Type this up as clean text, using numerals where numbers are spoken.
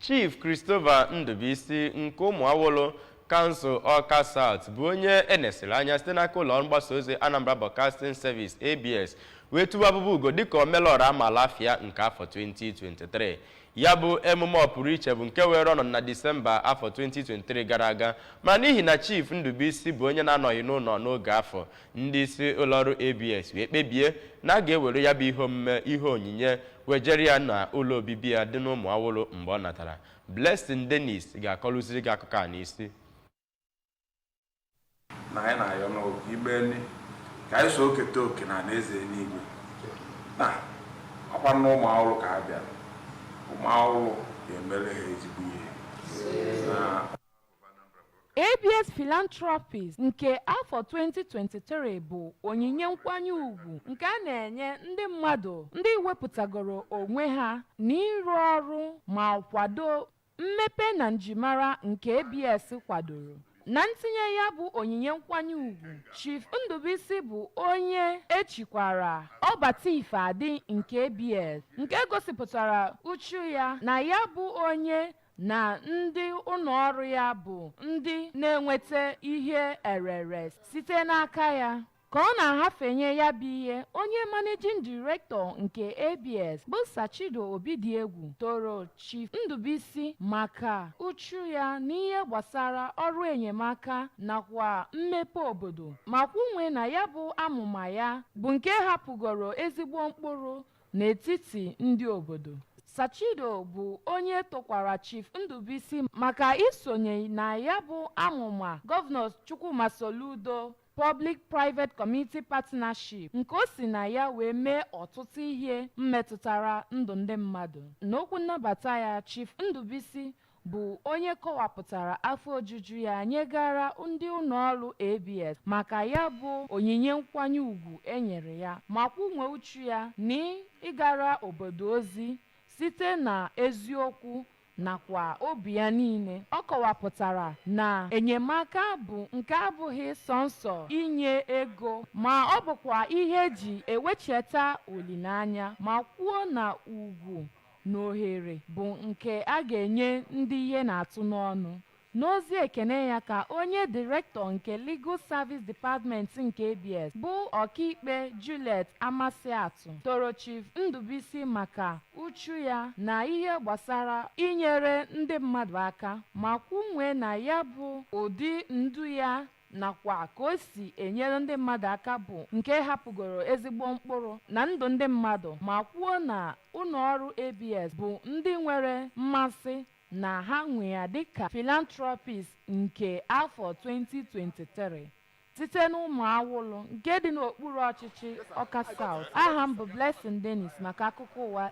Chief Christopher Ndubuisi nke Ụmụawụlụ Council Awka South bụ onye enesiri anya site n'aka ụlọ mgbasa ozi Anambra Broadcasting Service ABS wee tụwa abụbụ ugo dịka omelọra amaala afịa nke afọ 2023. Ya bụ emume ọpụrụ iche bụ nke were ọnọdụ na Disemba afọ 2023 gara aga, ma n'ihi na Chief Ndubuisi bụ onye na-anọghị n'ụlọ n'oge afọ, ndị isi ụlọọrụ ABS wee kpebie na a ga-ewere ya bụ ihe omume ihe onyinye wejere ya na ụlọ obibi ya dị n'Ụmụawụlụ mgbe ọ natara. Blessing Dennis ga-akọlụziri gị akụkọ a n'isi. Na anyị na-ayọ n'oge igbe ka anyị so oketa oke na eze n'igwe na ọkwa n'Ụmụawụlụ ka a bịara. Ụmụawụlụ ga-emere ha ezigbo ihe. ABS Philanthropist nke afọ 2023 bụ onyinye nkwanye ugwu nke a na-enye ndị mmadụ ndị wepụtagoro onwe ha n'ịrụ ọrụ ma kwado mmepe na njimara nke ABS kwadoro. Na ntinye ya bụ onyinye nkwanye ugwu, Chief Ndubuisi bụ onye echikwara ọbata ife adị nke ABS nke gosipụtara uchu ya na ya bụ onye na ndị ụlọọrụ ya bụ ndị na-enweta ihe erere site n'aka ya. Ka ọ na-ahafenye ya bụ ihe, onye Managing Director nke ABS bụ Sachido Obidiegwu toro Chief Ndubuisi maka uchu ya n'ihe gbasara ọrụ enyemaka nakwa mmepe obodo, ma kwunwe na ya bụ amụma ya bụ nke hapụgoro ezigbo mkpụrụ n'etiti ndị obodo. Sachido bụ onye tokwara Chief Ndubuisi maka isonye na ya bụ amụma Gọvanọ Chukwuma Soludo Public-Private Community Partnership nke o si na ya wee mee ọtụtụ ihe mmetụtara ndụ ndị mmadụ. N'okwu nnabata ya, Chief Ndubuisi bụ onye kọwapụtara afọ ojuju ya nyegara ndị ụlọọrụ ABS maka ya bụ onyinye nkwanye ugwu enyere ya, ma kwunwe uchu ya n'ịgara obodo ozi site na eziokwu nakwa obi ya niile. Ọ kọwapụtara na enyemaka bụ nke abụghị sọnsọ inye ego, ma ọ bụkwa ihe eji ewecheta olileanya, ma kwuo na ugwu na ohere bụ nke a ga-enye ndị ihe na-atụ n'ọnụ. N'ozi ekene ya ka onye Director nke Legal Service Department nke ABS bụ ọkaikpe Juliet Amasiatụ toro Chief Ndubuisi maka uchu ya na ihe gbasara inyere ndị mmadụ aka, ma kwunwe na ya bụ ụdị ndu ya nakwa ka o si enyere ndị mmadụ aka bụ nke hapụgoro ezigbo mkpụrụ na ndụ ndị mmadụ, ma kwuo na ụlọọrụ ABS bụ ndị nwere mmasị na ha nwe ya dịka Philanthropist nke afọ 2023 site n'Ụmụawụlụ nke dị n'okpuru ọchịchị Awka South. Aha m bụ Blessing Dennis maka akụkọ ụwa